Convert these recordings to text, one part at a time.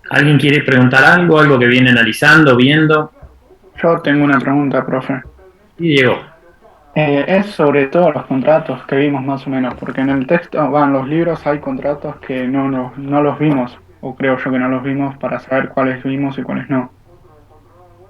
¿Alguien quiere preguntar algo? ¿Algo que viene analizando, viendo? Yo tengo una pregunta, profe. Y Diego. Es sobre todos los contratos que vimos más o menos, porque en el texto, en los libros hay contratos que no los vimos, o creo yo que no los vimos para saber cuáles vimos y cuáles no.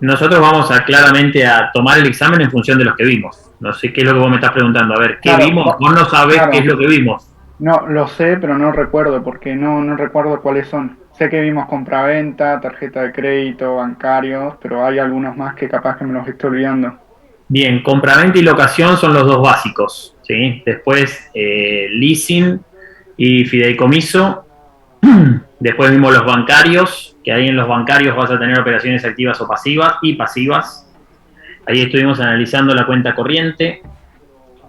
Nosotros vamos a claramente a tomar el examen en función de los que vimos. No sé qué es lo que vos me estás preguntando. A ver, ¿qué Claro, vimos? Vos no sabés qué es claro, lo que vimos. no lo sé, pero no recuerdo, porque no recuerdo cuáles son. Sé que vimos compraventa, tarjeta de crédito, bancarios, pero hay algunos más que capaz que me los estoy olvidando. Bien, compraventa y locación son los dos básicos. ¿Sí? Después, leasing y fideicomiso. Después vimos los bancarios, que ahí en los bancarios vas a tener operaciones activas o pasivas y pasivas. Ahí estuvimos analizando la cuenta corriente.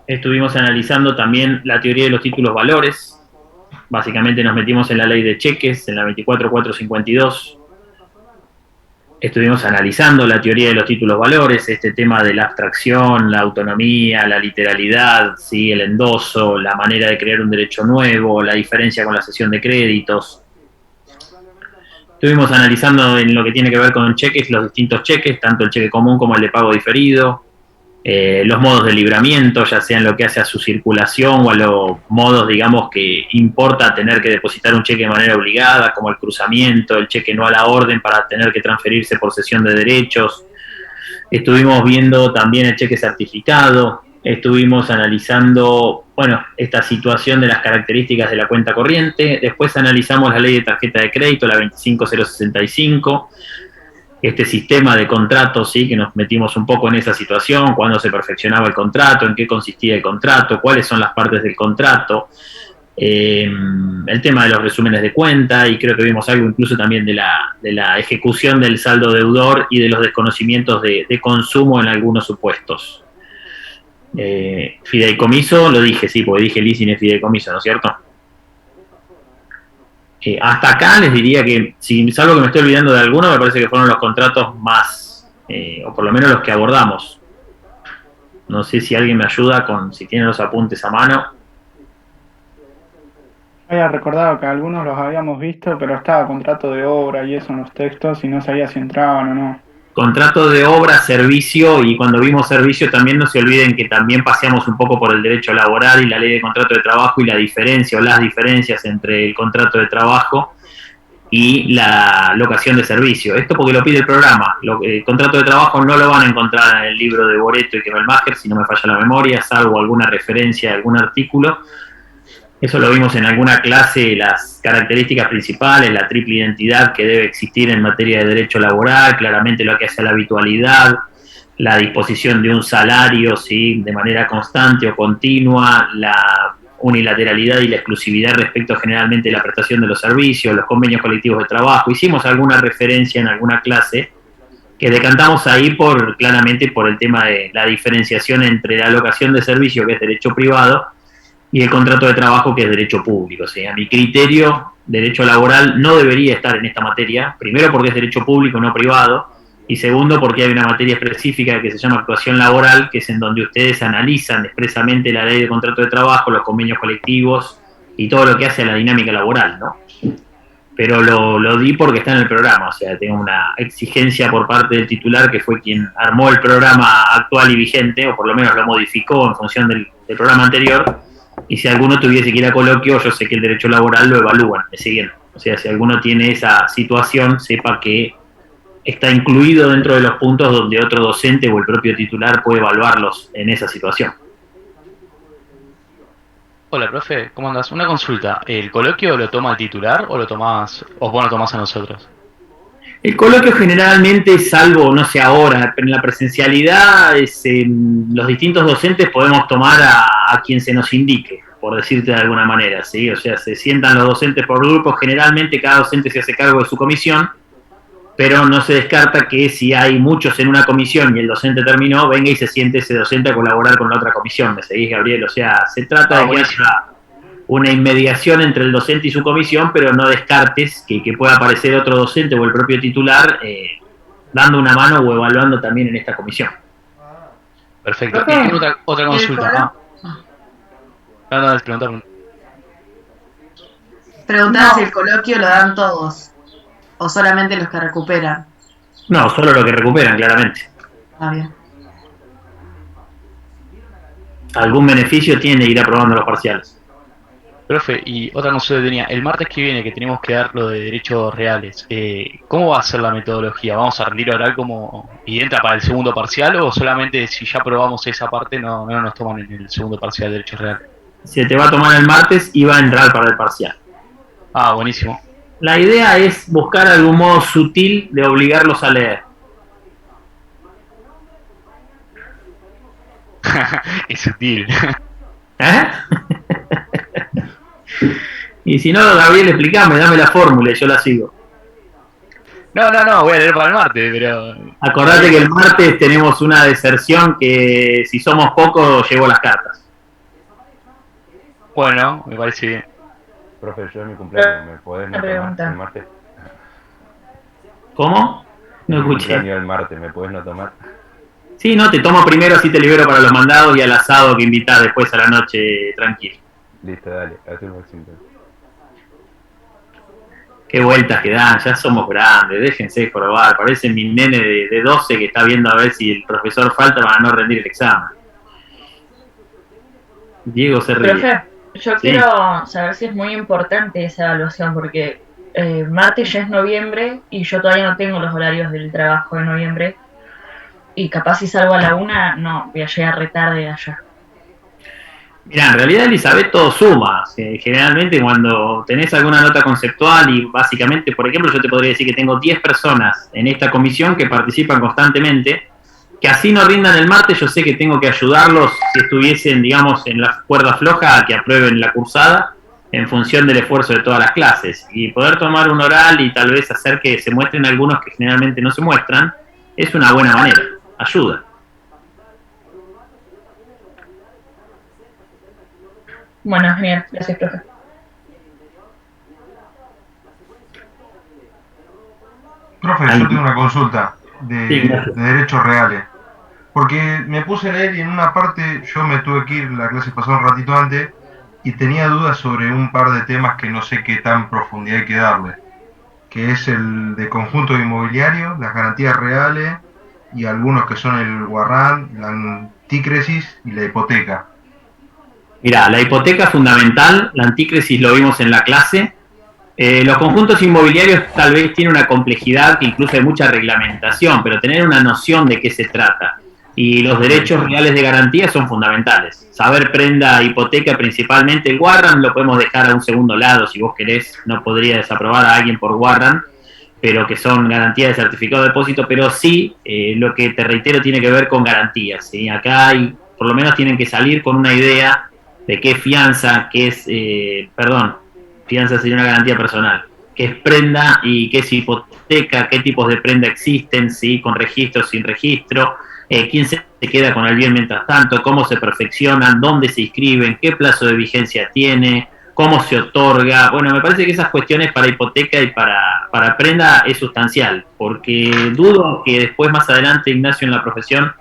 Estuvimos analizando también la teoría de los títulos valores. Básicamente nos metimos en la ley de cheques, en la 24452. Estuvimos analizando la teoría de los títulos valores, este tema de la abstracción, la autonomía, la literalidad, ¿sí? El endoso, la manera de crear un derecho nuevo, la diferencia con la cesión de créditos. Estuvimos analizando en lo que tiene que ver con cheques, los distintos cheques, tanto el cheque común como el de pago diferido, los modos de libramiento, ya sea en lo que hace a su circulación o a los modos, digamos, que importa tener que depositar un cheque de manera obligada, como el cruzamiento, el cheque no a la orden para tener que transferirse por cesión de derechos. Estuvimos viendo también el cheque certificado, estuvimos analizando, bueno, esta situación de las características de la cuenta corriente, después analizamos la ley de tarjeta de crédito, la 25065, este sistema de contratos, ¿sí? Que nos metimos un poco en esa situación, cuándo se perfeccionaba el contrato, en qué consistía el contrato, cuáles son las partes del contrato, el tema de los resúmenes de cuenta, y creo que vimos algo incluso también de la ejecución del saldo deudor y de los desconocimientos de consumo en algunos supuestos. Fideicomiso, lo dije, sí, porque dije leasing es fideicomiso, ¿no es cierto? Hasta acá les diría que, si salvo que me estoy olvidando de alguno, me parece que fueron los contratos más, o por lo menos los que abordamos. No sé si alguien me ayuda con si tiene los apuntes a mano. Había recordado que algunos los habíamos visto, pero estaba contrato de obra y eso en los textos y no sabía si entraban o no. Contrato de obra, servicio, y cuando vimos servicio también no se olviden que también paseamos un poco por el derecho laboral y la ley de contrato de trabajo y la diferencia o las diferencias entre el contrato de trabajo y la locación de servicio. Esto porque lo pide el programa. El contrato de trabajo no lo van a encontrar en el libro de Boreto y Kemelmacher, si no me falla la memoria, salvo alguna referencia a algún artículo. Eso lo vimos en alguna clase, las características principales, la triple identidad que debe existir en materia de derecho laboral, claramente lo que hace a la habitualidad, la disposición de un salario, ¿sí? De manera constante o continua, la unilateralidad y la exclusividad respecto generalmente de la prestación de los servicios, los convenios colectivos de trabajo. Hicimos alguna referencia en alguna clase que decantamos ahí por claramente por el tema de la diferenciación entre la alocación de servicio, que es derecho privado, y el contrato de trabajo, que es derecho público. ¿Sí? A mi criterio, derecho laboral no debería estar en esta materia, primero porque es derecho público, no privado, y segundo porque hay una materia específica que se llama actuación laboral, que es en donde ustedes analizan expresamente la ley de contrato de trabajo, los convenios colectivos y todo lo que hace a la dinámica laboral, ¿no? Pero lo di porque está en el programa, o sea, tengo una exigencia por parte del titular, que fue quien armó el programa actual y vigente, o por lo menos lo modificó en función del programa anterior, y si alguno tuviese que ir a coloquio, yo sé que el derecho laboral lo evalúan, me siguen. O sea, si alguno tiene esa situación, sepa que está incluido dentro de los puntos donde otro docente o el propio titular puede evaluarlos en esa situación. Hola, profe, ¿cómo andas? Una consulta. ¿El coloquio lo toma el titular o lo tomás, o vos lo tomás a nosotros? El coloquio generalmente, salvo, no sé ahora, pero en la presencialidad, los distintos docentes podemos tomar a quien se nos indique, por decirte de alguna manera, ¿sí? O sea, se sientan los docentes por grupos, generalmente cada docente se hace cargo de su comisión, pero no se descarta que si hay muchos en una comisión y el docente terminó, venga y se siente ese docente a colaborar con la otra comisión. ¿Me seguís, Gabriel? O sea, se trata Ah, de que buenísimo. haya una inmediación entre el docente y su comisión, pero no descartes que pueda aparecer otro docente o el propio titular dando una mano o evaluando también en esta comisión. Perfecto. Y tengo Profe, otra el consulta. colo... Ah, no, no, preguntar. Preguntaba si el No, coloquio lo dan todos. ¿O solamente los que recuperan? No, solo lo que recuperan, claramente. Ah, bien. Algún beneficio tiene ir aprobando los parciales. Profe, y otra consulta que tenía, el martes que viene que tenemos que dar lo de derechos reales, ¿cómo va a ser la metodología? ¿Vamos a rendir oral como y entra para el segundo parcial o solamente si ya probamos esa parte no nos toman en el segundo parcial de derechos reales? Se te va a tomar el martes y va a entrar para el parcial. Ah, buenísimo. La idea es buscar algún modo sutil de obligarlos a leer. Es sutil. ¿Eh? Y si no, Gabriel, explícame, dame la fórmula y yo la sigo. No, voy a leer para el martes, pero... Acordate que el martes tenemos una deserción que si somos pocos llevo las cartas. Bueno, me parece bien. Profe, yo en mi cumpleaños, ¿me podés Una no tomar pregunta. el martes? ¿Cómo? No En mi escuché. cumpleaños el martes, ¿me podés no tomar? Sí, no, te tomo primero, así te libero para los mandados y al asado que invitás después a la noche tranquilo. Listo, dale, hacemos así entonces. Qué vueltas que dan, ya somos grandes, déjense de jorobar. Parece mi nene de 12 que está viendo a ver si el profesor falta para no rendir el examen. Diego se ríe. Profe, yo Sí. quiero saber si es muy importante esa evaluación, porque martes ya es noviembre y yo todavía no tengo los horarios del trabajo de noviembre. Y capaz si salgo a la 1, no, voy a llegar retarde allá. Mira, en realidad, Elizabeth, todo suma. Generalmente cuando tenés alguna nota conceptual y básicamente, por ejemplo, yo te podría decir que tengo 10 personas en esta comisión que participan constantemente, que así no rindan el martes, yo sé que tengo que ayudarlos si estuviesen, digamos, en la cuerda floja a que aprueben la cursada en función del esfuerzo de todas las clases. Y poder tomar un oral y tal vez hacer que se muestren algunos que generalmente no se muestran, es una buena manera, ayuda. Bueno, genial, gracias, profe. Profe, yo tengo una consulta Sí, claro. de derechos reales. Porque me puse a leer y en una parte yo me tuve que ir, la clase pasó un ratito antes, y tenía dudas sobre un par de temas que no sé qué tan profundidad hay que darle. Que es el de conjunto inmobiliario, las garantías reales, y algunos que son el warrant, la antícresis y la hipoteca. Mirá, la hipoteca es fundamental, la antícresis lo vimos en la clase. Los conjuntos inmobiliarios tal vez tienen una complejidad que incluso hay mucha reglamentación, pero tener una noción de qué se trata. Y los derechos reales de garantía son fundamentales. Saber prenda hipoteca principalmente, el warrant lo podemos dejar a un segundo lado si vos querés, no podría desaprobar a alguien por warrant, pero que son garantías de certificado de depósito, pero sí, lo que te reitero tiene que ver con garantías. ¿Sí? Acá hay, por lo menos tienen que salir con una idea de qué es fianza, qué es, fianza sería una garantía personal, qué es prenda y qué es hipoteca, qué tipos de prenda existen, ¿sí? Con registro, sin registro, quién se queda con el bien mientras tanto, cómo se perfeccionan, dónde se inscriben, qué plazo de vigencia tiene, cómo se otorga. Bueno, me parece que esas cuestiones para hipoteca y para prenda es sustancial, porque dudo que después, más adelante, Ignacio, en la profesión,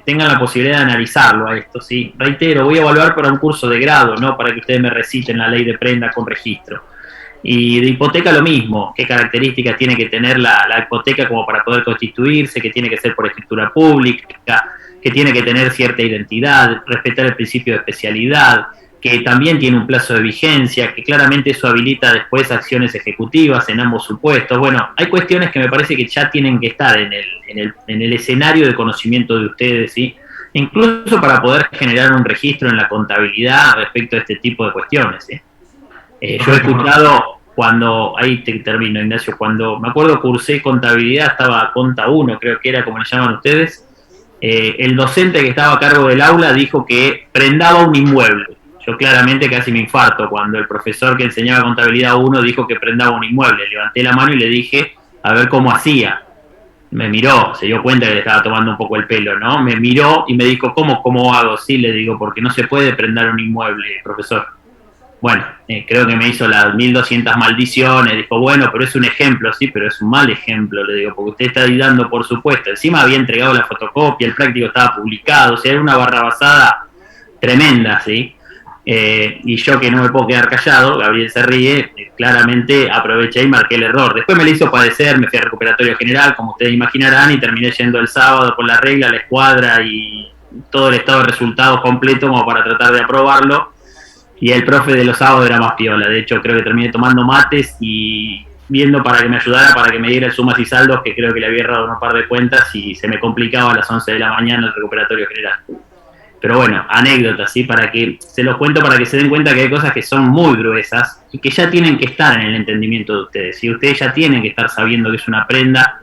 tengan la posibilidad de analizarlo a esto, ¿sí? Reitero, voy a evaluar para un curso de grado, no para que ustedes me reciten la ley de prenda con registro. Y de hipoteca lo mismo, qué características tiene que tener la hipoteca como para poder constituirse, que tiene que ser por escritura pública, que tiene que tener cierta identidad, respetar el principio de especialidad, que también tiene un plazo de vigencia, que claramente eso habilita después acciones ejecutivas en ambos supuestos. Bueno, hay cuestiones que me parece que ya tienen que estar en el escenario de conocimiento de ustedes, ¿sí? Incluso para poder generar un registro en la contabilidad respecto a este tipo de cuestiones, ¿sí? Yo he escuchado cuando, ahí te termino, Ignacio, cuando me acuerdo cursé contabilidad, estaba Conta 1, creo que era como le llaman ustedes, el docente que estaba a cargo del aula dijo que prendaba un inmueble. Yo claramente casi me infarto cuando el profesor que enseñaba contabilidad 1 dijo que prendaba un inmueble. Levanté la mano y le dije a ver cómo hacía. Me miró, se dio cuenta que le estaba tomando un poco el pelo, ¿no? Me miró y me dijo, ¿cómo hago? Sí, le digo, porque no se puede prender un inmueble, profesor. Bueno, creo que me hizo las 1200 maldiciones, dijo, bueno, pero es un ejemplo, sí, pero es un mal ejemplo, le digo, porque usted está ahí dando por supuesto. Encima había entregado la fotocopia, el práctico estaba publicado, o sea, era una barrabasada tremenda, ¿sí? Y yo que no me puedo quedar callado, Gabriel se ríe, claramente aproveché y marqué el error. Después me lo hizo padecer, me fui a recuperatorio general, como ustedes imaginarán, y terminé yendo el sábado con la regla, la escuadra y todo el estado de resultados completo como para tratar de aprobarlo. Y el profe de los sábados era más piola. De hecho, creo que terminé tomando mates y viendo para que me ayudara, para que me diera el sumas y saldos, que creo que le había errado un par de cuentas y se me complicaba a las 11 de la mañana el recuperatorio general. Pero bueno, anécdotas, ¿sí? Para que se los cuento, para que se den cuenta que hay cosas que son muy gruesas y que ya tienen que estar en el entendimiento de ustedes. ¿Sí? Ustedes ya tienen que estar sabiendo que es una prenda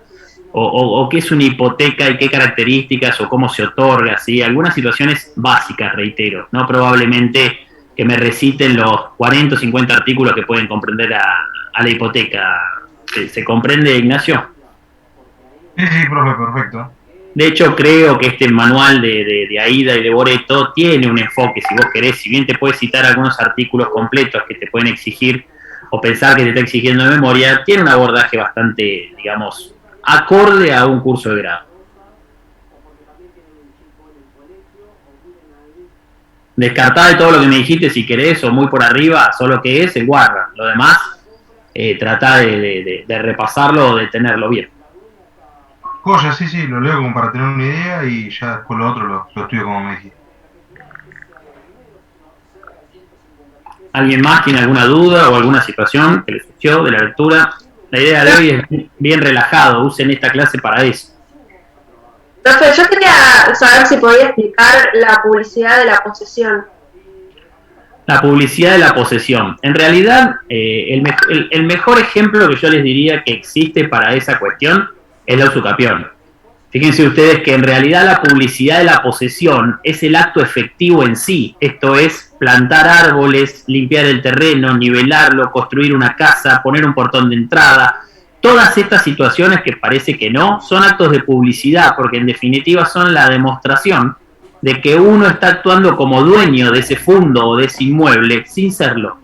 o qué es una hipoteca y qué características o cómo se otorga, ¿sí? Algunas situaciones básicas, reitero, no probablemente que me reciten los 40 o 50 artículos que pueden comprender a la hipoteca. ¿Se comprende, Ignacio? Sí, profe, perfecto. De hecho, creo que este manual de Aida y de Boreto tiene un enfoque, si vos querés, si bien te puede citar algunos artículos completos que te pueden exigir o pensar que te está exigiendo de memoria, tiene un abordaje bastante, digamos, acorde a un curso de grado. Descartá de todo lo que me dijiste si querés o muy por arriba, solo que es el guarda. Lo demás, tratá de repasarlo o de tenerlo bien. Joya, sí, lo leo como para tener una idea y ya después lo otro lo estudio como me dijiste. ¿Alguien más tiene alguna duda o alguna situación que les surgió de la lectura? La idea de hoy es bien relajado, usen esta clase para eso. Profe, yo quería saber si podía explicar la publicidad de la posesión. La publicidad de la posesión. En realidad, el mejor ejemplo que yo les diría que existe para esa cuestión es la usucapión. Fíjense ustedes que en realidad la publicidad de la posesión es el acto efectivo en sí. Esto es plantar árboles, limpiar el terreno, nivelarlo, construir una casa, poner un portón de entrada. Todas estas situaciones que parece que no, son actos de publicidad, porque en definitiva son la demostración de que uno está actuando como dueño de ese fondo o de ese inmueble sin serlo,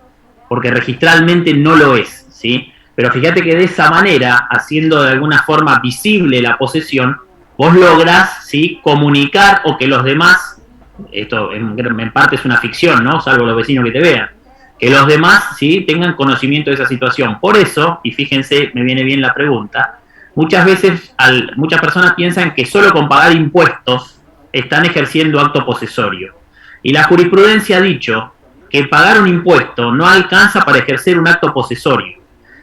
porque registralmente no lo es, ¿sí? Pero fíjate que de esa manera, haciendo de alguna forma visible la posesión, vos lográs, ¿sí?, comunicar o que los demás, esto en parte es una ficción, ¿no?, salvo los vecinos que te vean, que los demás, ¿sí?, tengan conocimiento de esa situación. Por eso, y fíjense, me viene bien la pregunta, muchas veces muchas personas piensan que solo con pagar impuestos están ejerciendo acto posesorio. Y la jurisprudencia ha dicho que pagar un impuesto no alcanza para ejercer un acto posesorio.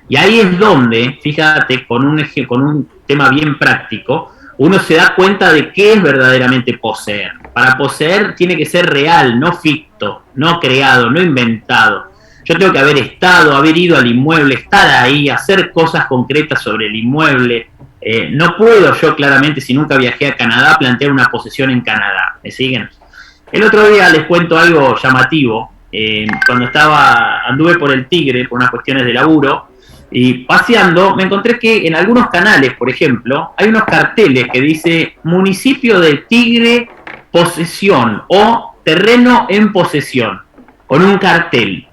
Y ahí es donde, fíjate, con un tema bien práctico, uno se da cuenta de qué es verdaderamente poseer. Para poseer tiene que ser real, no ficto, no creado, no inventado. Yo tengo que haber estado, haber ido al inmueble, estar ahí, hacer cosas concretas sobre el inmueble. No puedo yo claramente, si nunca viajé a Canadá, plantear una posesión en Canadá. ¿Me siguen? El otro día les cuento algo llamativo. Cuando anduve por el Tigre, por unas cuestiones de laburo, y paseando, me encontré que en algunos canales, por ejemplo, hay unos carteles que dice municipio de Tigre, posesión o terreno en posesión, con un cartel,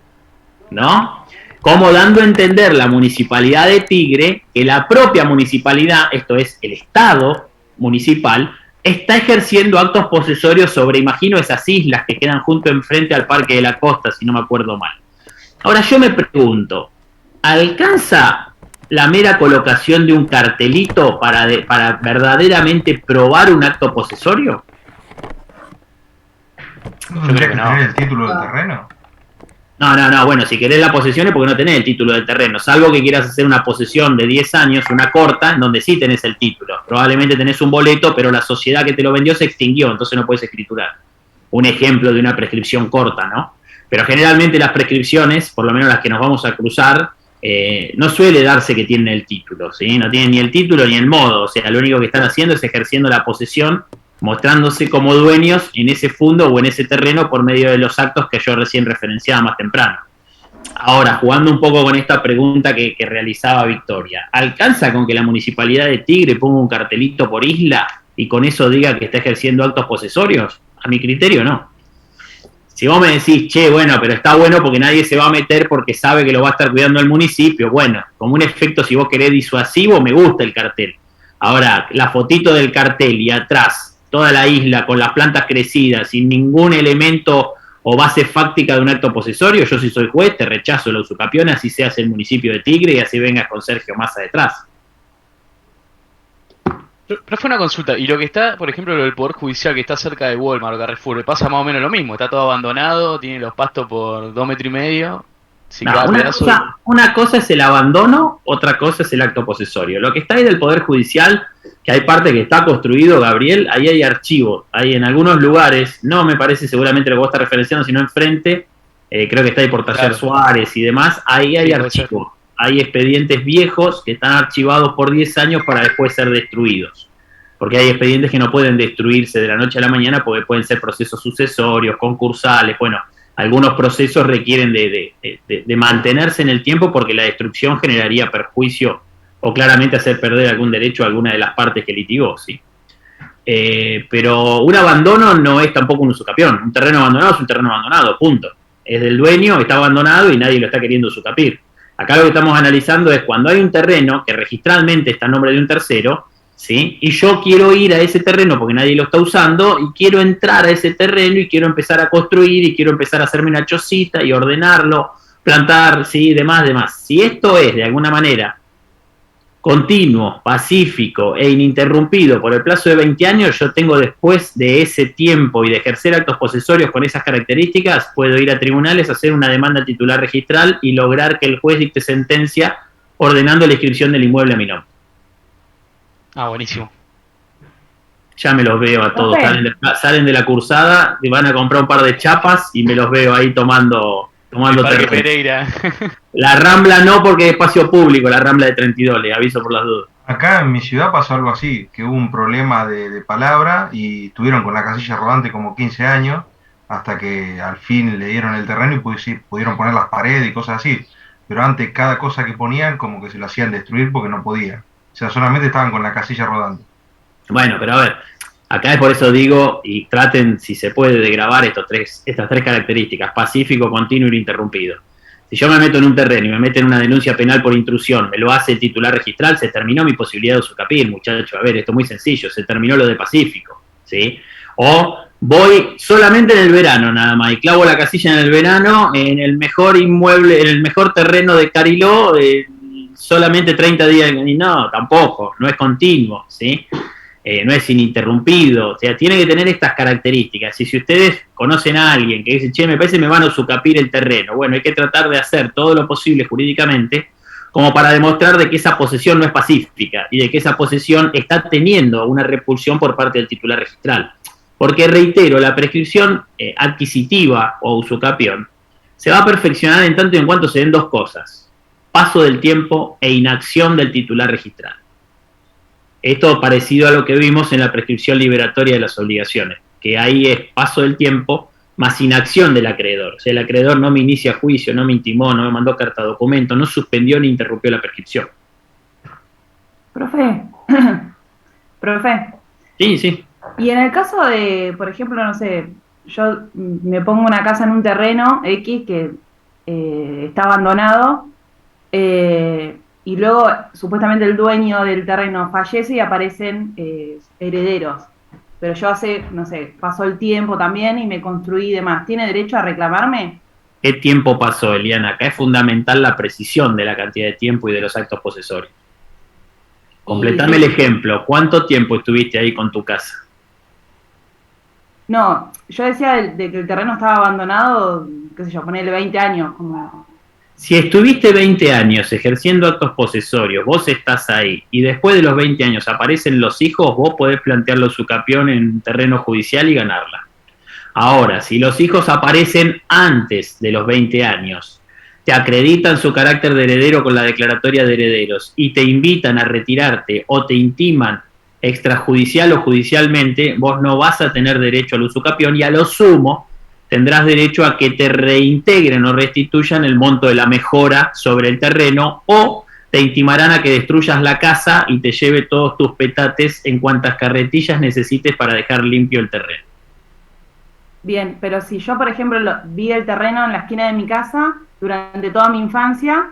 ¿no? Como dando a entender la municipalidad de Tigre que la propia municipalidad, esto es el Estado municipal, está ejerciendo actos posesorios sobre, imagino, esas islas que quedan junto enfrente al Parque de la Costa, si no me acuerdo mal. Ahora yo me pregunto, ¿alcanza la mera colocación de un cartelito para verdaderamente probar un acto posesorio? ¿No tendría que tener el título del terreno? No, bueno, si querés la posesión es porque no tenés el título del terreno, salvo que quieras hacer una posesión de 10 años, una corta, en donde sí tenés el título. Probablemente tenés un boleto, pero la sociedad que te lo vendió se extinguió, entonces no puedes escriturar. Un ejemplo de una prescripción corta, ¿no? Pero generalmente las prescripciones, por lo menos las que nos vamos a cruzar, no suele darse que tienen el título, ¿sí? No tienen ni el título ni el modo, o sea, lo único que están haciendo es ejerciendo la posesión, mostrándose como dueños en ese fondo o en ese terreno por medio de los actos que yo recién referenciaba más temprano. Ahora, jugando un poco con esta pregunta que realizaba Victoria, ¿alcanza con que la municipalidad de Tigre ponga un cartelito por isla y con eso diga que está ejerciendo actos posesorios? A mi criterio, no. Si vos me decís, che, bueno, pero está bueno porque nadie se va a meter porque sabe que lo va a estar cuidando el municipio, bueno, como un efecto, si vos querés, disuasivo, me gusta el cartel. Ahora, la fotito del cartel y atrás, toda la isla con las plantas crecidas, sin ningún elemento o base fáctica de un acto posesorio. Yo si soy juez te rechazo la usucapión, así seas el municipio de Tigre y así vengas con Sergio Massa detrás. Pero fue una consulta, y lo que está, por ejemplo, lo del Poder Judicial que está cerca de Walmart o Carrefour, le pasa más o menos lo mismo, está todo abandonado, tiene los pastos por 2,5 metros, si No, cada una, pedazo... una cosa es el abandono, otra cosa es el acto posesorio. Lo que está ahí del Poder Judicial, que hay parte que está construido, Gabriel, ahí hay archivos, hay en algunos lugares, no me parece seguramente lo que vos estás referenciando, sino enfrente, creo que está ahí por Taller Claro. Suárez y demás, ahí hay Sí, puede ser. archivos, hay expedientes viejos que están archivados por 10 años para después ser destruidos. Porque hay expedientes que no pueden destruirse de la noche a la mañana porque pueden ser procesos sucesorios, concursales, bueno, algunos procesos requieren de mantenerse en el tiempo porque la destrucción generaría perjuicio o claramente hacer perder algún derecho a alguna de las partes que litigó, ¿sí? Pero un abandono no es tampoco un usucapión. Un terreno abandonado es un terreno abandonado, punto. Es del dueño, está abandonado y nadie lo está queriendo usucapir. Acá lo que estamos analizando es cuando hay un terreno que registralmente está a nombre de un tercero, ¿sí? Y yo quiero ir a ese terreno porque nadie lo está usando y quiero entrar a ese terreno y quiero empezar a construir y quiero empezar a hacerme una chocita y ordenarlo, plantar, ¿sí? Demás. Si esto es de alguna manera continuo, pacífico e ininterrumpido por el plazo de 20 años, yo tengo después de ese tiempo y de ejercer actos posesorios con esas características, puedo ir a tribunales, hacer una demanda titular registral y lograr que el juez dicte sentencia ordenando la inscripción del inmueble a mi nombre. Ah, buenísimo. Ya me los veo a todos, Ok. salen de la cursada y van a comprar un par de chapas y me los veo ahí tomando El Parque terreno. Pereira. La Rambla no porque es espacio público, la Rambla de 32, le aviso por las dudas. Acá en mi ciudad pasó algo así, que hubo un problema de palabra y tuvieron con la casilla rodante como 15 años, hasta que al fin le dieron el terreno y sí, pudieron poner las paredes y cosas así. Pero antes cada cosa que ponían como que se lo hacían destruir porque no podían. O sea, solamente estaban con la casilla rodante. Bueno, pero a ver, acá es por eso digo, y traten, si se puede, de grabar estas tres características, pacífico, continuo e ininterrumpido. Si yo me meto en un terreno y me meten una denuncia penal por intrusión, me lo hace el titular registral, se terminó mi posibilidad de usucapir, muchachos. A ver, esto es muy sencillo, se terminó lo de pacífico, ¿sí? O voy solamente en el verano nada más y clavo la casilla en el verano, en el mejor inmueble, en el mejor terreno de Cariló, solamente 30 días, y no, tampoco, no es continuo, ¿sí? No es ininterrumpido, o sea, tiene que tener estas características. Y si ustedes conocen a alguien que dice, che, me parece que me van a usucapir el terreno, bueno, hay que tratar de hacer todo lo posible jurídicamente como para demostrar de que esa posesión no es pacífica y de que esa posesión está teniendo una repulsión por parte del titular registral. Porque, reitero, la prescripción adquisitiva o usucapión se va a perfeccionar en tanto y en cuanto se den dos cosas: paso del tiempo e inacción del titular registral. Esto parecido a lo que vimos en la prescripción liberatoria de las obligaciones, que ahí es paso del tiempo más inacción del acreedor. O sea, el acreedor no me inicia juicio, no me intimó, no me mandó carta documento, no suspendió ni interrumpió la prescripción. Profe, profe, Sí. y en el caso de, por ejemplo, no sé, yo me pongo una casa en un terreno X que está abandonado, y luego supuestamente el dueño del terreno fallece y aparecen herederos. Pero yo no sé, pasó el tiempo también y me construí y demás. ¿Tiene derecho a reclamarme? ¿Qué tiempo pasó, Eliana? Acá es fundamental la precisión de la cantidad de tiempo y de los actos posesorios. Completame el ejemplo. ¿Cuánto tiempo estuviste ahí con tu casa? No, yo decía de que el terreno estaba abandonado, qué sé yo, ponerle 20 años, como... Si estuviste 20 años ejerciendo actos posesorios, vos estás ahí, y después de los 20 años aparecen los hijos, vos podés plantearlo usucapión en terreno judicial y ganarla. Ahora, si los hijos aparecen antes de los 20 años, te acreditan su carácter de heredero con la declaratoria de herederos y te invitan a retirarte o te intiman extrajudicial o judicialmente, vos no vas a tener derecho al usucapión y a lo sumo tendrás derecho a que te reintegren o restituyan el monto de la mejora sobre el terreno, o te intimarán a que destruyas la casa y te lleve todos tus petates en cuantas carretillas necesites para dejar limpio el terreno. Bien, pero si yo, por ejemplo, vi el terreno en la esquina de mi casa durante toda mi infancia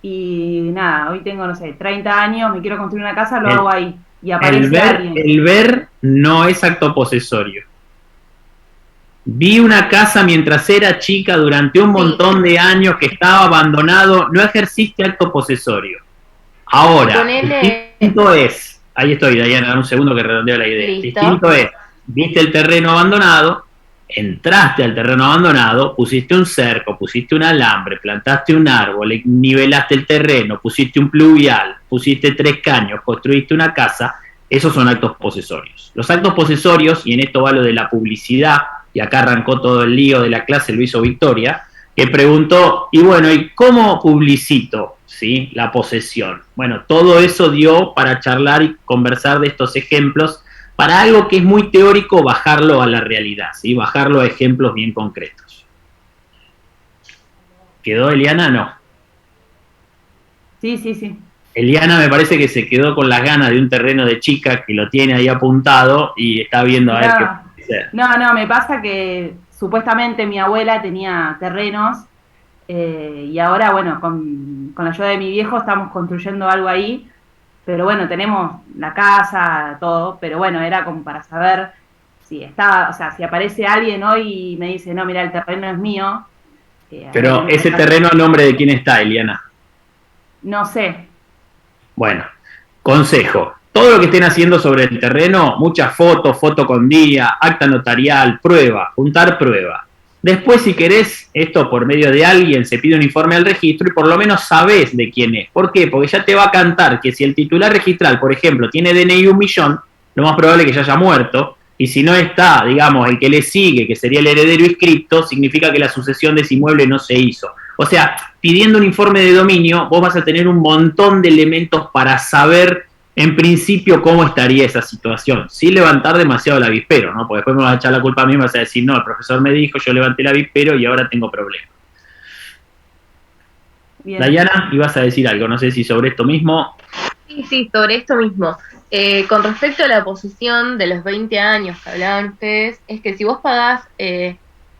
y nada, hoy tengo, no sé, 30 años, me quiero construir una casa, lo hago ahí y aparece alguien. El ver no es acto posesorio. Vi una casa mientras era chica durante un montón de años que estaba abandonado, no ejerciste acto posesorio. Ahora, Ponele- distinto es, ahí estoy, Diana, dame un segundo que redondeo la idea. Listo. Distinto es, viste el terreno abandonado, entraste al terreno abandonado, pusiste un cerco, pusiste un alambre, plantaste un árbol, nivelaste el terreno, pusiste un pluvial, pusiste 3 caños, construiste una casa, esos son actos posesorios. Los actos posesorios, y en esto va lo de la publicidad, y acá arrancó todo el lío de la clase, lo hizo Victoria, que preguntó, y bueno, ¿y cómo publicito, sí, la posesión? Bueno, todo eso dio para charlar y conversar de estos ejemplos, para algo que es muy teórico, bajarlo a la realidad, ¿sí? Bajarlo a ejemplos bien concretos. ¿Quedó Eliana? No. Sí, sí, sí. Eliana me parece que se quedó con las ganas de un terreno de chica que lo tiene ahí apuntado y está viendo a ver qué puede ser. No, me pasa que supuestamente mi abuela tenía terrenos y ahora, bueno, con la ayuda de mi viejo estamos construyendo algo ahí, pero bueno, tenemos la casa, todo, pero bueno, era como para saber si estaba, o sea, si aparece alguien hoy y me dice, no, mira, el terreno es mío. Pero ese terreno a nombre de quién está, Eliana. No sé. Bueno, consejo. Todo lo que estén haciendo sobre el terreno, muchas fotos, foto con día, acta notarial, prueba, juntar prueba. Después, si querés, esto por medio de alguien, se pide un informe al registro y por lo menos sabés de quién es. ¿Por qué? Porque ya te va a cantar que si el titular registral, por ejemplo, tiene DNI 1.000.000, lo más probable es que ya haya muerto. Y si no está, digamos, el que le sigue, que sería el heredero inscripto, significa que la sucesión de ese inmueble no se hizo. O sea, pidiendo un informe de dominio, vos vas a tener un montón de elementos para saber, en principio, cómo estaría esa situación. Sin levantar demasiado el avispero, ¿no? Porque después me vas a echar la culpa a mí y me vas a decir, no, el profesor me dijo, yo levanté el avispero y ahora tengo problemas. Bien. Dayana, ibas a decir algo, no sé si sobre esto mismo. Sí, sobre esto mismo. Con respecto a la posesión de los 20 años que hablaban ustedes, es que si vos pagás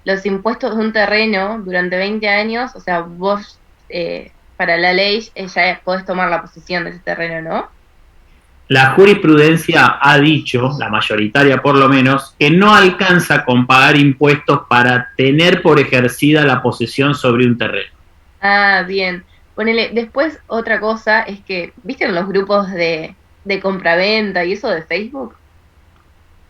los impuestos de un terreno durante 20 años, o sea, vos, para la ley, ya podés tomar la posesión de ese terreno, ¿no? La jurisprudencia ha dicho, la mayoritaria por lo menos, que no alcanza con pagar impuestos para tener por ejercida la posesión sobre un terreno. Ah, bien. Ponele, después otra cosa es que, ¿viste en los grupos de compraventa y eso de Facebook?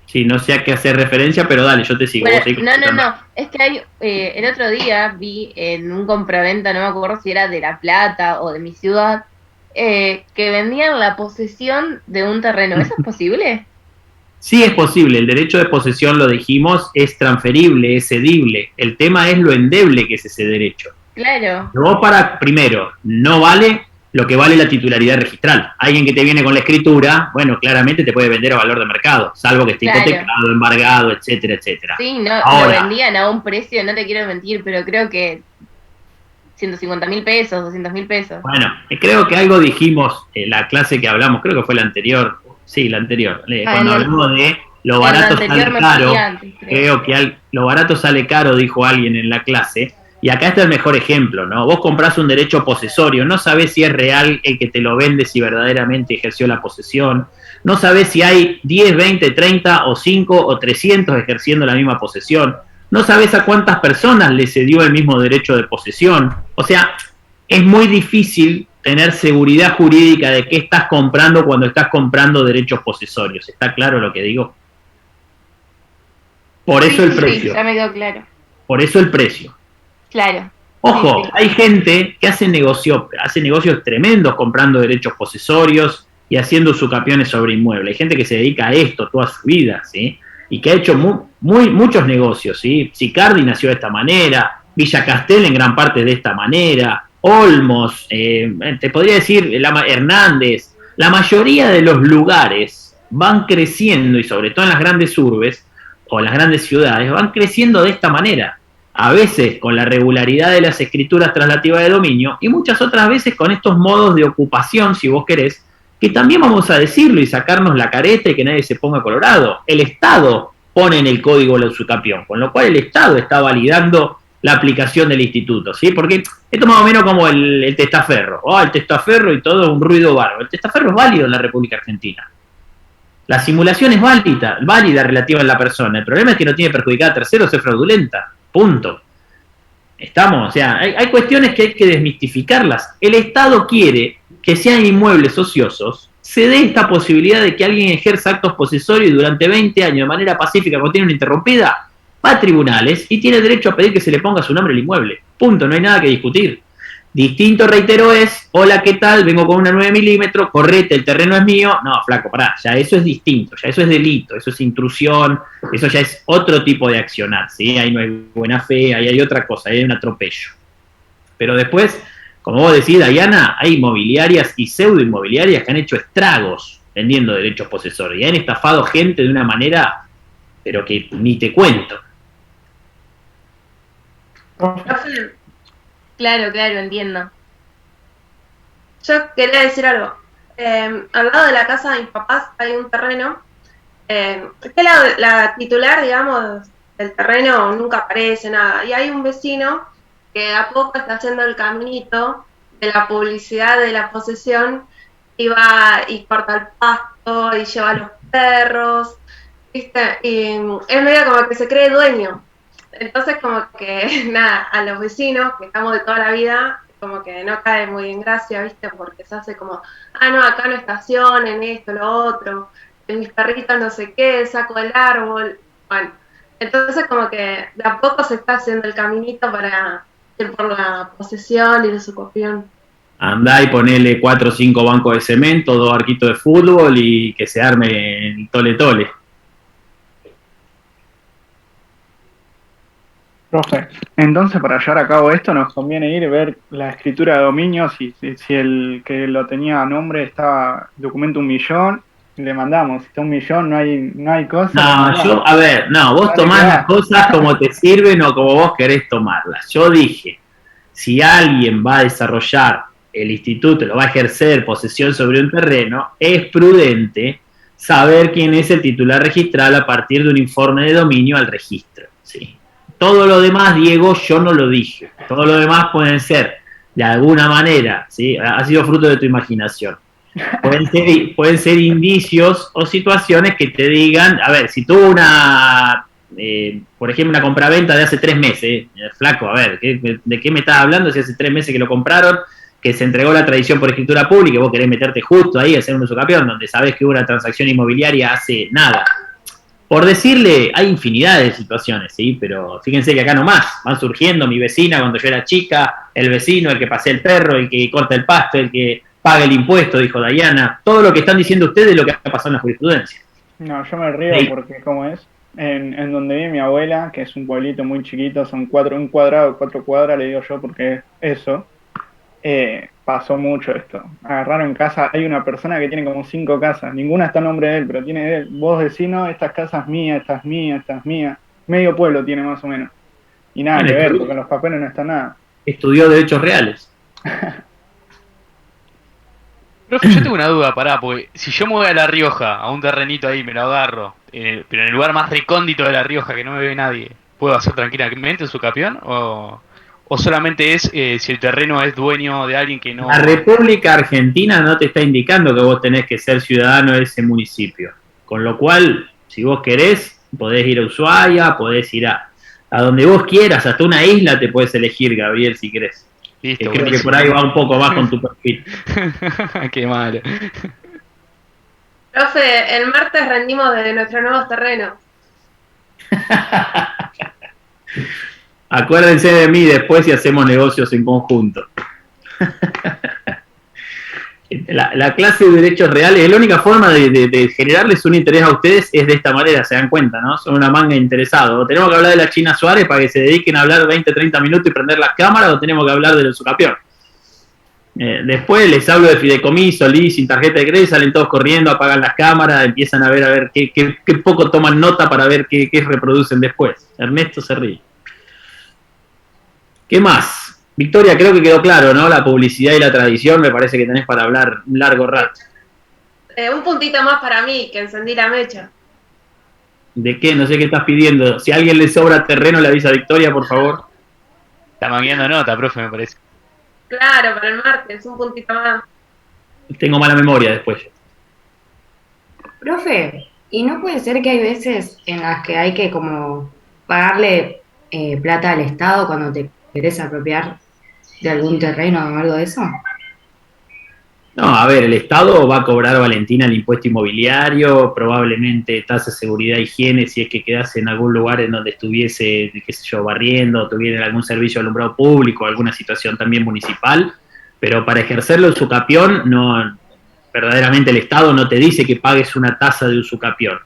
Sí, no sé a qué hacer referencia, pero dale, yo te sigo. Bueno, Vos seguís no, contando. es que hay, el otro día vi en un compraventa, no me acuerdo si era de La Plata o de mi ciudad, que vendían la posesión de un terreno. ¿Eso es posible? Sí es posible, el derecho de posesión, lo dijimos, es transferible, es cedible. El tema es lo endeble que es ese derecho. Claro. Vos primero, no vale lo que vale la titularidad registral. Alguien que te viene con la escritura, bueno, claramente te puede vender a valor de mercado, salvo que esté Claro. hipotecado, embargado, etcétera, etcétera. Sí, no, Ahora, lo vendían a un precio, no te quiero mentir, pero creo que 150.000 pesos, 200.000 pesos. bueno, creo que algo dijimos en la clase que hablamos, creo que fue la anterior, sí, la anterior, cuando hablamos de lo barato sale caro, creo que lo barato sale caro, dijo alguien en la clase, y acá está el mejor ejemplo, ¿no? Vos comprás un derecho posesorio, no sabés si es real el que te lo vende, si verdaderamente ejerció la posesión, no sabés si hay 10, 20, 30 o 5 o 300 ejerciendo la misma posesión, no sabés a cuántas personas le cedió el mismo derecho de posesión, o sea, es muy difícil tener seguridad jurídica de qué estás comprando cuando estás comprando derechos posesorios, ¿está claro lo que digo? Por eso el precio. Sí, ya me quedó claro. Por eso el precio. Claro. Ojo, Sí. hay gente que hace negocios tremendos comprando derechos posesorios y haciendo usucapiones sobre inmuebles. Hay gente que se dedica a esto toda su vida, ¿sí? Y que ha hecho muchos negocios, ¿sí? Sicardi nació de esta manera, Villa Castel en gran parte de esta manera, Olmos, te podría decir Hernández. La mayoría de los lugares van creciendo, y sobre todo en las grandes urbes o en las grandes ciudades, van creciendo de esta manera. A veces con la regularidad de las escrituras traslativas de dominio y muchas otras veces con estos modos de ocupación, si vos querés, que también vamos a decirlo y sacarnos la careta y que nadie se ponga colorado. El Estado pone en el código la usucapión, con lo cual el Estado está validando la aplicación del instituto, ¿sí? Porque esto más o menos como el testaferro. El testaferro y todo un ruido bárbaro. El testaferro es válido en la República Argentina. La simulación es válida relativa a la persona. El problema es que no tiene perjudicada a terceros, es fraudulenta. Punto. Estamos, o sea, hay cuestiones que hay que desmistificarlas. El Estado quiere que sean inmuebles ociosos, se dé esta posibilidad de que alguien ejerza actos posesorios y durante 20 años de manera pacífica, cuando tiene una interrumpida, va a tribunales y tiene derecho a pedir que se le ponga su nombre al inmueble. Punto, no hay nada que discutir. Distinto, reitero, es, hola, ¿qué tal? Vengo con una 9 milímetros, correte, el terreno es mío. No, flaco, pará, ya eso es distinto, ya eso es delito, eso es intrusión, eso ya es otro tipo de accionar, ¿sí? Ahí no hay buena fe, ahí hay otra cosa, ahí hay un atropello. Pero después, como vos decís, Diana, hay inmobiliarias y pseudoinmobiliarias que han hecho estragos vendiendo derechos posesores y han estafado gente de una manera, pero que ni te cuento. Claro, entiendo. Yo quería decir algo. Al lado de la casa de mis papás hay un terreno, que la titular, digamos, del terreno nunca aparece, nada. Y hay un vecino que a poco está haciendo el caminito de la publicidad de la posesión y va y corta el pasto y lleva a los perros, ¿viste? Y es medio como que se cree dueño. Entonces como que, nada, a los vecinos que estamos de toda la vida, como que no cae muy en gracia, ¿viste? Porque se hace como, no, acá no estacionen, esto, lo otro, en mis perritos no sé qué, saco del árbol, bueno. Entonces como que de a poco se está haciendo el caminito para ir por la posesión y la desocupación. Andá y ponele 4 o 5 bancos de cemento, 2 arquitos de fútbol y que se arme el tole-tole. Profe, entonces para llevar a cabo esto nos conviene ir a ver la escritura de dominio, si el que lo tenía a nombre estaba documento 1.000.000, le mandamos. Si está 1.000.000, no hay cosa. No, vos tomás las cosas como te sirven o como vos querés tomarlas. Yo dije, si alguien va a desarrollar el instituto, lo va a ejercer posesión sobre un terreno, es prudente saber quién es el titular registral a partir de un informe de dominio al registro, ¿sí? Todo lo demás, Diego, yo no lo dije. Todo lo demás pueden ser, de alguna manera, ¿sí? Ha sido fruto de tu imaginación. Pueden ser indicios o situaciones que te digan, a ver, si tuvo por ejemplo, una compraventa de hace 3 meses, flaco, a ver, ¿de qué me estás hablando si hace 3 meses que lo compraron, que se entregó la tradición por escritura pública y vos querés meterte justo ahí a hacer un usucapión, donde sabés que hubo una transacción inmobiliaria hace nada? Por decirle, hay infinidad de situaciones, ¿sí? Pero fíjense que acá nomás van surgiendo mi vecina cuando yo era chica, el vecino, el que pasea el perro, el que corta el pasto, el que paga el impuesto, dijo Diana. Todo lo que están diciendo ustedes es lo que ha pasado en la jurisprudencia. No, yo me río porque, ¿cómo es? En donde vive mi abuela, que es un pueblito muy chiquito, son 4 cuadras, le digo yo, porque es eso. Pasó mucho esto. Agarraron casa, hay una persona que tiene como 5 casas, ninguna está a nombre de él, pero tiene de él. Vos decís, no, esta casa es mía, esta es mía, esta es mía. Medio pueblo tiene más o menos. Y nada que ver, porque en los papeles no está nada. Estudió derechos reales. Profe, yo tengo una duda, porque si yo me voy a La Rioja, a un terrenito ahí, me lo agarro, pero en el lugar más recóndito de La Rioja, que no me ve nadie, ¿puedo hacer tranquilamente su capión? ¿O solamente es si el terreno es dueño de alguien que no...? La República Argentina no te está indicando que vos tenés que ser ciudadano de ese municipio. Con lo cual, si vos querés, podés ir a Ushuaia, podés ir a donde vos quieras, hasta una isla te podés elegir, Gabriel, si querés. Listo, creo que por ahí va un poco más con tu perfil. Qué malo. Profe, el martes rendimos de nuestros nuevos terrenos. Acuérdense de mí después si hacemos negocios en conjunto. La clase de derechos reales, la única forma de generarles un interés a ustedes es de esta manera, se dan cuenta, ¿no? Son una manga interesados. O tenemos que hablar de la China Suárez para que se dediquen a hablar 20, 30 minutos y prender las cámaras, o tenemos que hablar del usucapión. Después les hablo de fideicomiso, leasing, tarjeta de crédito, salen todos corriendo, apagan las cámaras, empiezan a ver qué poco toman nota para ver qué reproducen después. Ernesto se ríe. ¿Qué más? Victoria, creo que quedó claro, ¿no? La publicidad y la tradición, me parece que tenés para hablar un largo rato. Un puntito más para mí, que encendí la mecha. ¿De qué? No sé qué estás pidiendo. Si a alguien le sobra terreno, le avisa a Victoria, por favor. Está mangueando nota, profe, me parece. Claro, para el martes, un puntito más. Tengo mala memoria después. Profe, ¿y no puede ser que hay veces en las que hay que como pagarle plata al Estado cuando te querés apropiar de algún terreno o algo de eso? No, a ver, el Estado va a cobrar, Valentina, el impuesto inmobiliario, probablemente tasa de seguridad e higiene, si es que quedase en algún lugar en donde estuviese, qué sé yo, barriendo, tuviera algún servicio de alumbrado público, alguna situación también municipal, pero para ejercerlo el usucapión, no, verdaderamente el Estado no te dice que pagues una tasa de usucapión.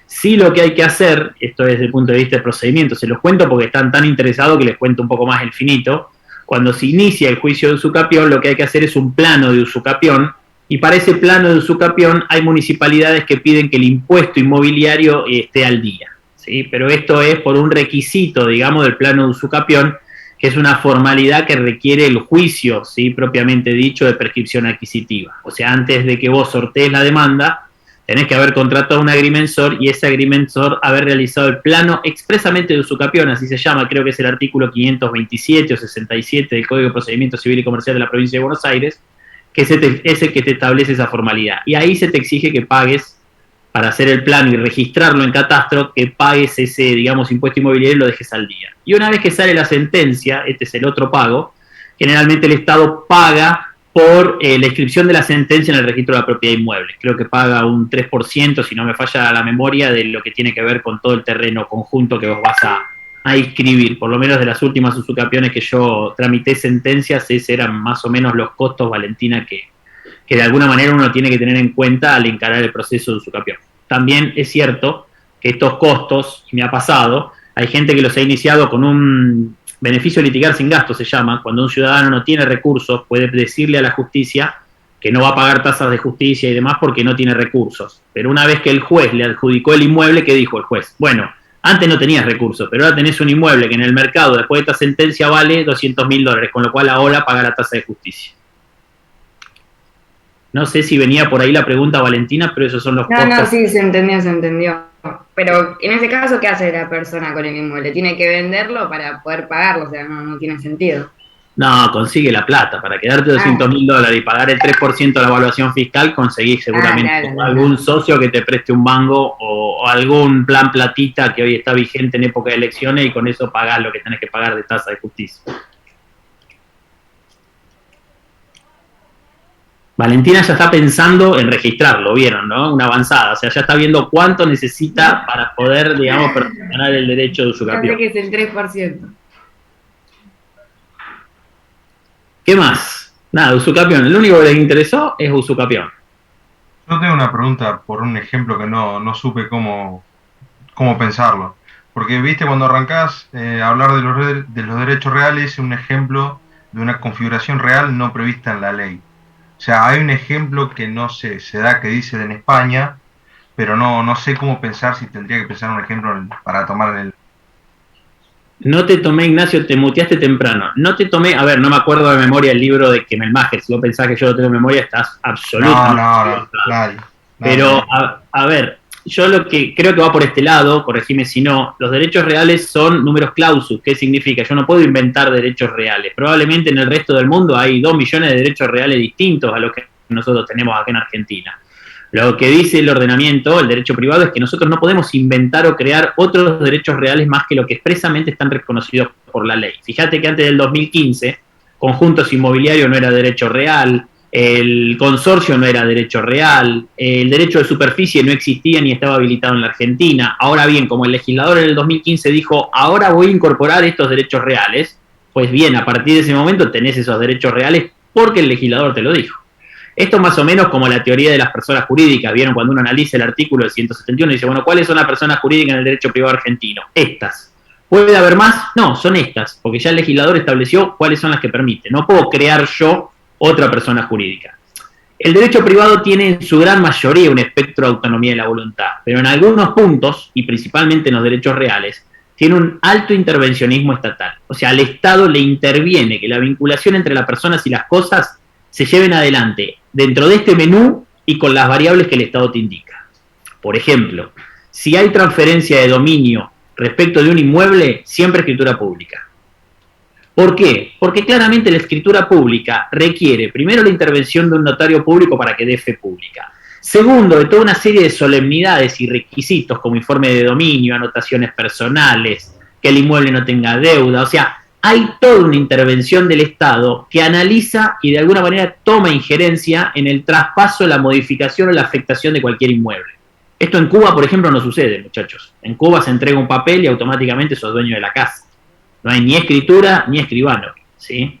Sí, lo que hay que hacer, esto desde el punto de vista de procedimiento, se los cuento porque están tan interesados que les cuento un poco más el finito. Cuando se inicia el juicio de usucapión, lo que hay que hacer es un plano de usucapión, y para ese plano de usucapión hay municipalidades que piden que el impuesto inmobiliario esté al día, ¿sí? Pero esto es por un requisito, digamos, del plano de usucapión, que es una formalidad que requiere el juicio, ¿sí?, propiamente dicho, de prescripción adquisitiva. O sea, antes de que vos sortees la demanda, tenés que haber contratado un agrimensor y ese agrimensor haber realizado el plano expresamente de usucapión, así se llama, creo que es el artículo 527 o 67 del Código de Procedimiento Civil y Comercial de la Provincia de Buenos Aires, que es el que te establece esa formalidad. Y ahí se te exige que pagues, para hacer el plano y registrarlo en catastro, que pagues ese, digamos, impuesto inmobiliario y lo dejes al día. Y una vez que sale la sentencia, este es el otro pago, generalmente el Estado paga por la inscripción de la sentencia en el registro de la propiedad inmueble. Creo que paga un 3%, si no me falla la memoria, de lo que tiene que ver con todo el terreno conjunto que vos vas a inscribir. Por lo menos de las últimas usucapiones que yo tramité sentencias, esos eran más o menos los costos, Valentina, que de alguna manera uno tiene que tener en cuenta al encarar el proceso de usucapión. También es cierto que estos costos, y me ha pasado, hay gente que los ha iniciado con un beneficio de litigar sin gasto, se llama, cuando un ciudadano no tiene recursos, puede decirle a la justicia que no va a pagar tasas de justicia y demás porque no tiene recursos. Pero una vez que el juez le adjudicó el inmueble, ¿qué dijo el juez? Bueno, antes no tenías recursos, pero ahora tenés un inmueble que en el mercado, después de esta sentencia, vale $200.000, con lo cual ahora paga la tasa de justicia. No sé si venía por ahí la pregunta, Valentina, pero esos son los costos. No, sí, se entendió. Pero en ese caso, ¿qué hace la persona con el inmueble? Tiene que venderlo para poder pagarlo, o sea, no tiene sentido. No, consigue la plata. Para quedarte $200.000 y pagar el 3% de la evaluación fiscal, conseguís seguramente algún socio que te preste un mango o algún plan platita que hoy está vigente en época de elecciones y con eso pagás lo que tenés que pagar de tasa de justicia. Valentina ya está pensando en registrarlo, ¿vieron, no? Una avanzada, o sea, ya está viendo cuánto necesita para poder, digamos, perfeccionar el derecho de usucapión. Creo que es el 3%. ¿Qué más? Nada, usucapión. Lo único que les interesó es usucapión. Yo tengo una pregunta por un ejemplo que no supe cómo pensarlo. Porque, viste, cuando arrancás a hablar de los derechos reales, un ejemplo de una configuración real no prevista en la ley. O sea, hay un ejemplo que no sé, se da que dice en España, pero no sé cómo pensar, si tendría que pensar un ejemplo para tomar en el... No te tomé, Ignacio, te muteaste temprano. No te tomé, a ver, no me acuerdo de memoria el libro de Kemelmacher. Si vos pensás que yo lo tengo en memoria, estás absolutamente... No, nadie. Pero, a ver, yo lo que creo que va por este lado, corregime si no, los derechos reales son números clausus. ¿Qué significa? Yo no puedo inventar derechos reales. Probablemente en el resto del mundo hay 2 millones de derechos reales distintos a los que nosotros tenemos acá en Argentina. Lo que dice el ordenamiento, el derecho privado, es que nosotros no podemos inventar o crear otros derechos reales más que lo que expresamente están reconocidos por la ley. Fíjate que antes del 2015, conjuntos inmobiliarios no era derecho real, el consorcio no era derecho real, el derecho de superficie no existía ni estaba habilitado en la Argentina. Ahora bien, como el legislador en el 2015 dijo, ahora voy a incorporar estos derechos reales, pues bien, a partir de ese momento tenés esos derechos reales porque el legislador te lo dijo. Esto más o menos como la teoría de las personas jurídicas. ¿Vieron? Cuando uno analiza el artículo del 171 y dice, bueno, ¿cuáles son las personas jurídicas en el derecho privado argentino? Estas. ¿Puede haber más? No, son estas, porque ya el legislador estableció cuáles son las que permite. No puedo crear yo otra persona jurídica. El derecho privado tiene en su gran mayoría un espectro de autonomía de la voluntad, pero en algunos puntos, y principalmente en los derechos reales, tiene un alto intervencionismo estatal. O sea, al Estado le interviene que la vinculación entre las personas y las cosas se lleven adelante dentro de este menú y con las variables que el Estado te indica. Por ejemplo, si hay transferencia de dominio respecto de un inmueble, siempre escritura pública. ¿Por qué? Porque claramente la escritura pública requiere primero la intervención de un notario público para que dé fe pública. Segundo, de toda una serie de solemnidades y requisitos como informe de dominio, anotaciones personales, que el inmueble no tenga deuda. O sea, hay toda una intervención del Estado que analiza y de alguna manera toma injerencia en el traspaso, la modificación o la afectación de cualquier inmueble. Esto en Cuba, por ejemplo, no sucede, muchachos. En Cuba se entrega un papel y automáticamente sos dueño de la casa. No hay ni escritura ni escribano, ¿sí?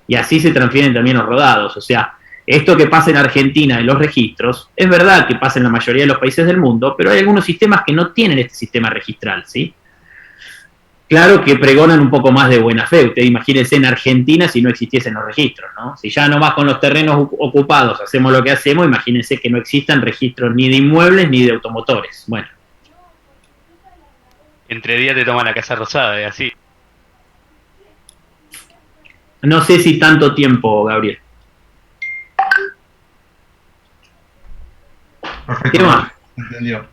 Y así se transfieren también los rodados. O sea, esto que pasa en Argentina en los registros, es verdad que pasa en la mayoría de los países del mundo, pero hay algunos sistemas que no tienen este sistema registral, ¿sí? Claro que pregonan un poco más de buena fe. Usted imagínense en Argentina si no existiesen los registros, ¿no? Si ya nomás con los terrenos ocupados hacemos lo que hacemos, imagínense que no existan registros ni de inmuebles ni de automotores. Bueno. Entre días te toman la Casa Rosada, es así. No sé si tanto tiempo, Gabriel. Perfecto. ¿Qué más? Entendido.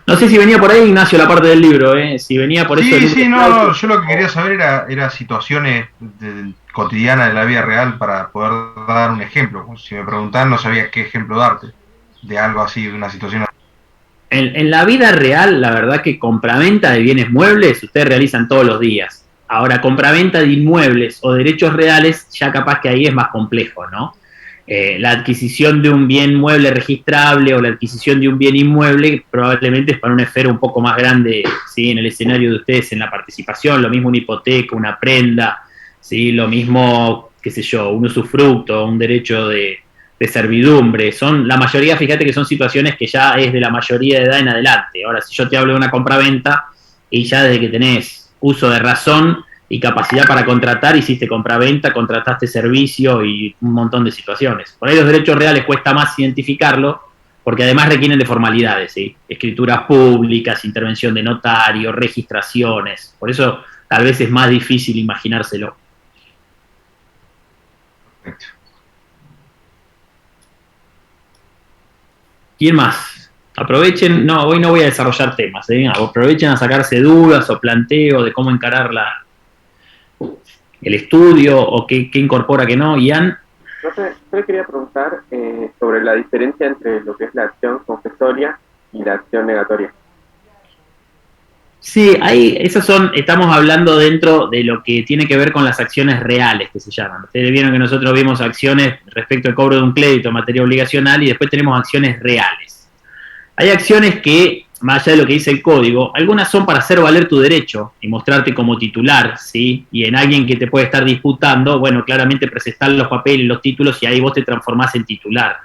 No sé si venía por ahí, Ignacio, la parte del libro, ¿eh? Si venía por eso... Sí, no, yo lo que quería saber era situaciones cotidianas de la vida real para poder dar un ejemplo. Si me preguntaban, no sabía qué ejemplo darte de algo así, de una situación. En la vida real, la verdad que compraventa de bienes muebles ustedes realizan todos los días. Ahora, compraventa de inmuebles o derechos reales, ya capaz que ahí es más complejo, ¿no? La adquisición de un bien mueble registrable o la adquisición de un bien inmueble probablemente es para una esfera un poco más grande, ¿sí? En el escenario de ustedes en la participación, lo mismo una hipoteca, una prenda, ¿sí? Lo mismo, qué sé yo, un usufructo, un derecho de servidumbre. Son la mayoría, fíjate que son situaciones que ya es de la mayoría de edad en adelante. Ahora, si yo te hablo de una compraventa y ya desde que tenés uso de razón y capacidad para contratar, hiciste compraventa, contrataste servicio y un montón de situaciones. Por ahí los derechos reales cuesta más identificarlo, porque además requieren de formalidades, ¿sí? Escrituras públicas, intervención de notario, registraciones. Por eso tal vez es más difícil imaginárselo. Perfecto. ¿Quién más? Aprovechen, no, hoy no voy a desarrollar temas, ¿eh? Aprovechen a sacarse dudas o planteo de cómo encarar el estudio o qué incorpora, qué no. Ian. Yo le quería preguntar sobre la diferencia entre lo que es la acción confesoria y la acción negatoria. Sí, ahí, estamos hablando dentro de lo que tiene que ver con las acciones reales, que se llaman. Ustedes vieron que nosotros vimos acciones respecto al cobro de un crédito en materia obligacional y después tenemos acciones reales. Hay acciones que, más allá de lo que dice el código, algunas son para hacer valer tu derecho y mostrarte como titular, ¿sí? Y en alguien que te puede estar disputando, bueno, claramente presentar los papeles, los títulos y ahí vos te transformás en titular.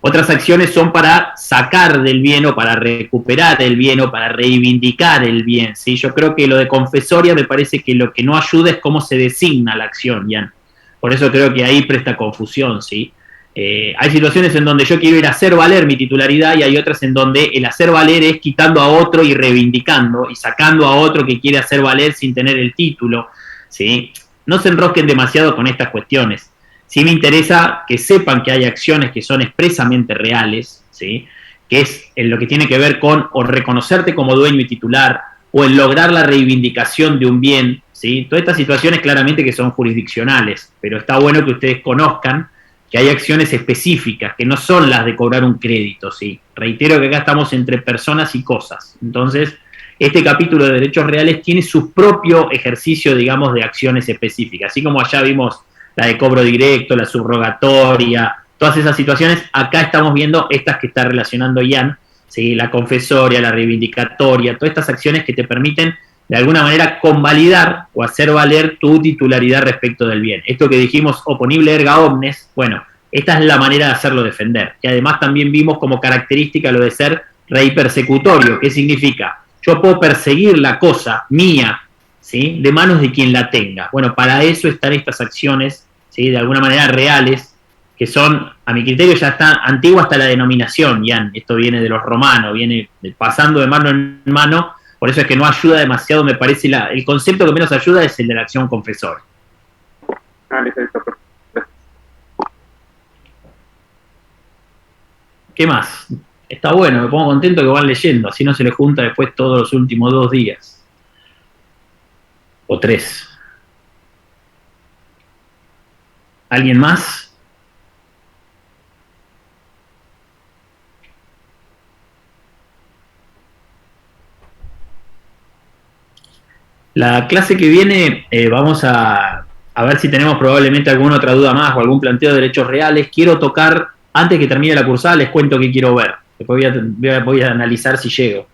Otras acciones son para sacar del bien o para recuperar el bien o para reivindicar el bien, ¿sí? Yo creo que lo de confesoria me parece que lo que no ayuda es cómo se designa la acción, Ian. Por eso creo que ahí presta confusión, ¿sí? Hay situaciones en donde yo quiero ir a hacer valer mi titularidad y hay otras en donde el hacer valer es quitando a otro y reivindicando y sacando a otro que quiere hacer valer sin tener el título, ¿sí? No se enrosquen demasiado con estas cuestiones. Sí me interesa que sepan que hay acciones que son expresamente reales, ¿sí? Que es en lo que tiene que ver con o reconocerte como dueño y titular o en lograr la reivindicación de un bien, ¿sí? Todas estas situaciones claramente que son jurisdiccionales, pero está bueno que ustedes conozcan que hay acciones específicas, que no son las de cobrar un crédito, ¿sí? Reitero que acá estamos entre personas y cosas. Entonces, este capítulo de derechos reales tiene su propio ejercicio, digamos, de acciones específicas. Así como allá vimos la de cobro directo, la subrogatoria, todas esas situaciones, acá estamos viendo estas que está relacionando Ian, ¿sí? La confesoria, la reivindicatoria, todas estas acciones que te permiten de alguna manera convalidar o hacer valer tu titularidad respecto del bien. Esto que dijimos, oponible erga omnes, bueno, esta es la manera de hacerlo defender. Y además también vimos como característica lo de ser rey persecutorio. ¿Qué significa? Yo puedo perseguir la cosa mía, ¿sí? De manos de quien la tenga. Bueno, para eso están estas acciones, ¿sí? De alguna manera reales, que son, a mi criterio, ya está antigua hasta la denominación, Ian. Esto viene de los romanos, viene pasando de mano en mano. Por eso es que no ayuda demasiado, me parece, el concepto que menos ayuda es el de la acción confesora. ¿Qué más? Está bueno, me pongo contento que van leyendo, así no se les junta después todos los últimos 2 días. O 3. ¿Alguien más? La clase que viene vamos a ver si tenemos probablemente alguna otra duda más o algún planteo de derechos reales. Quiero tocar, antes que termine la cursada, les cuento qué quiero ver. Después voy a analizar si llego.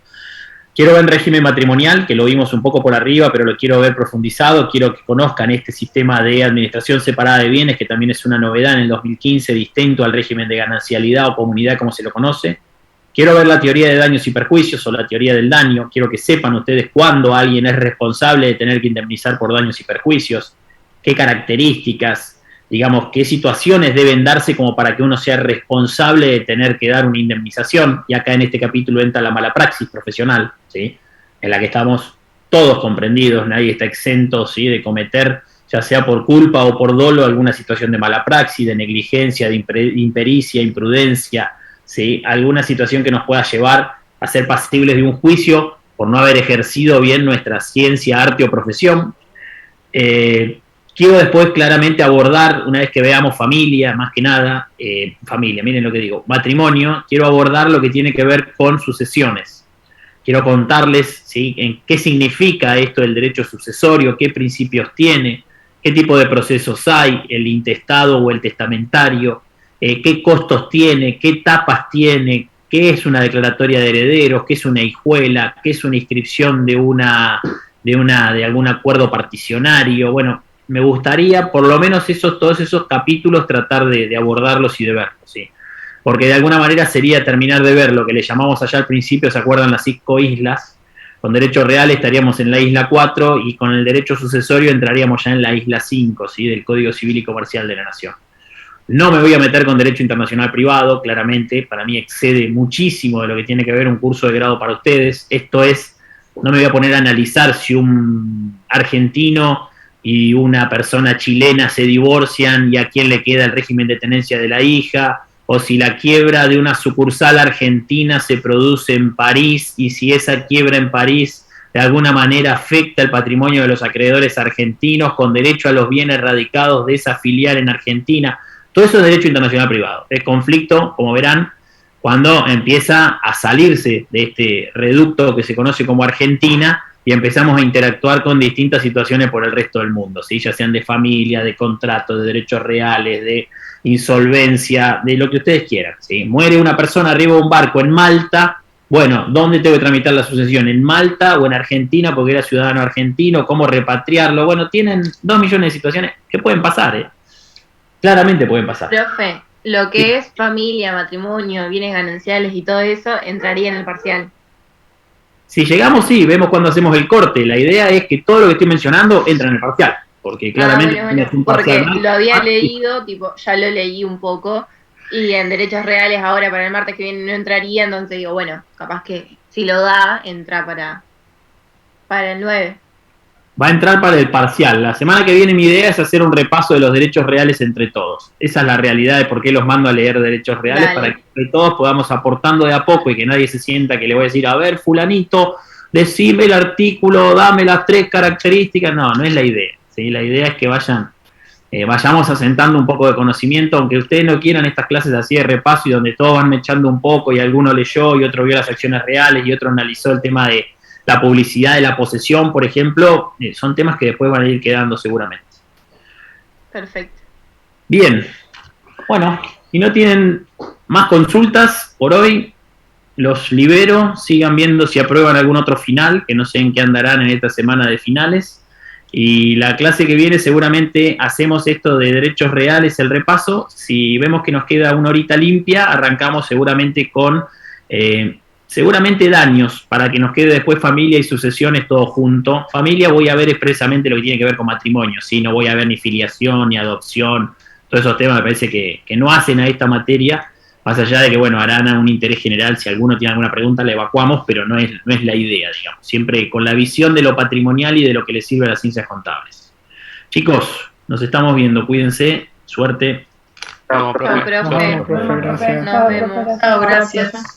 Quiero ver el régimen matrimonial, que lo vimos un poco por arriba, pero lo quiero ver profundizado. Quiero que conozcan este sistema de administración separada de bienes, que también es una novedad en el 2015, distinto al régimen de ganancialidad o comunidad como se lo conoce. Quiero ver la teoría de daños y perjuicios o la teoría del daño. Quiero que sepan ustedes cuándo alguien es responsable de tener que indemnizar por daños y perjuicios, qué características, digamos, qué situaciones deben darse como para que uno sea responsable de tener que dar una indemnización. Y acá en este capítulo entra la mala praxis profesional, ¿sí? En la que estamos todos comprendidos, nadie está exento, ¿sí?, de cometer, ya sea por culpa o por dolo, alguna situación de mala praxis, de negligencia, de impericia, imprudencia, ¿sí?, alguna situación que nos pueda llevar a ser pasibles de un juicio por no haber ejercido bien nuestra ciencia, arte o profesión. Quiero después claramente abordar, una vez que veamos familia, más que nada, familia, miren lo que digo, matrimonio, quiero abordar lo que tiene que ver con sucesiones. Quiero contarles, ¿sí?, en qué significa esto del derecho sucesorio, qué principios tiene, qué tipo de procesos hay, el intestado o el testamentario, qué costos tiene, qué etapas tiene, qué es una declaratoria de herederos, qué es una hijuela, qué es una inscripción de algún acuerdo particionario. Bueno, me gustaría por lo menos todos esos capítulos tratar de abordarlos y de verlos, ¿sí? Porque de alguna manera sería terminar de ver lo que le llamamos allá al principio, ¿se acuerdan? Las 5 islas. Con derecho real estaríamos en la isla 4 y con el derecho sucesorio entraríamos ya en la isla 5, ¿sí?, del Código Civil y Comercial de la Nación. No me voy a meter con derecho internacional privado, claramente, para mí excede muchísimo de lo que tiene que ver un curso de grado para ustedes. Esto es, no me voy a poner a analizar si un argentino y una persona chilena se divorcian y a quién le queda el régimen de tenencia de la hija, o si la quiebra de una sucursal argentina se produce en París y si esa quiebra en París de alguna manera afecta el patrimonio de los acreedores argentinos con derecho a los bienes radicados de esa filial en Argentina. Todo eso es derecho internacional privado. El conflicto, como verán, cuando empieza a salirse de este reducto que se conoce como Argentina y empezamos a interactuar con distintas situaciones por el resto del mundo, ¿sí?, ya sean de familia, de contrato, de derechos reales, de insolvencia, de lo que ustedes quieran, ¿sí? Muere una persona arriba de un barco en Malta. Bueno, ¿dónde tengo que tramitar la sucesión? ¿En Malta o en Argentina porque era ciudadano argentino? ¿Cómo repatriarlo? Bueno, tienen 2 millones de situaciones que pueden pasar, claramente pueden pasar. Profe, lo que es familia, matrimonio, bienes gananciales y todo eso entraría en el parcial. Si llegamos, sí, vemos cuando hacemos el corte. La idea es que todo lo que estoy mencionando entra en el parcial, porque claramente bueno, es un parcial. Porque lo había leído, ya lo leí un poco, y en derechos reales ahora para el martes que viene no entraría, entonces digo, bueno, capaz que si lo da, entra para el 9. Va a entrar para el parcial. La semana que viene mi idea es hacer un repaso de los derechos reales entre todos. Esa es la realidad de por qué los mando a leer derechos reales. Dale. Para que entre todos podamos aportando de a poco y que nadie se sienta que le voy a decir, a ver, fulanito, decime el artículo, dame las 3 características. No, no es la idea, ¿sí? La idea es que vayamos asentando un poco de conocimiento, aunque ustedes no quieran estas clases así de repaso y donde todos van echando un poco y alguno leyó y otro vio las acciones reales y otro analizó el tema de la publicidad de la posesión, por ejemplo, son temas que después van a ir quedando seguramente. Perfecto. Bien, bueno, si no tienen más consultas por hoy, los libero, sigan viendo si aprueban algún otro final, que no sé en qué andarán en esta semana de finales, y la clase que viene seguramente hacemos esto de derechos reales, el repaso. Si vemos que nos queda una horita limpia, arrancamos seguramente con... seguramente daños, para que nos quede después familia y sucesiones todo junto. Familia voy a ver expresamente lo que tiene que ver con matrimonio, ¿sí? No voy a ver ni filiación, ni adopción, todos esos temas me parece que no hacen a esta materia, más allá de que, bueno, harán un interés general, si alguno tiene alguna pregunta la evacuamos, pero no es la idea, digamos, siempre con la visión de lo patrimonial y de lo que les sirve a las ciencias contables. Chicos, nos estamos viendo, cuídense, suerte. Profe, gracias. Nos vemos. Gracias.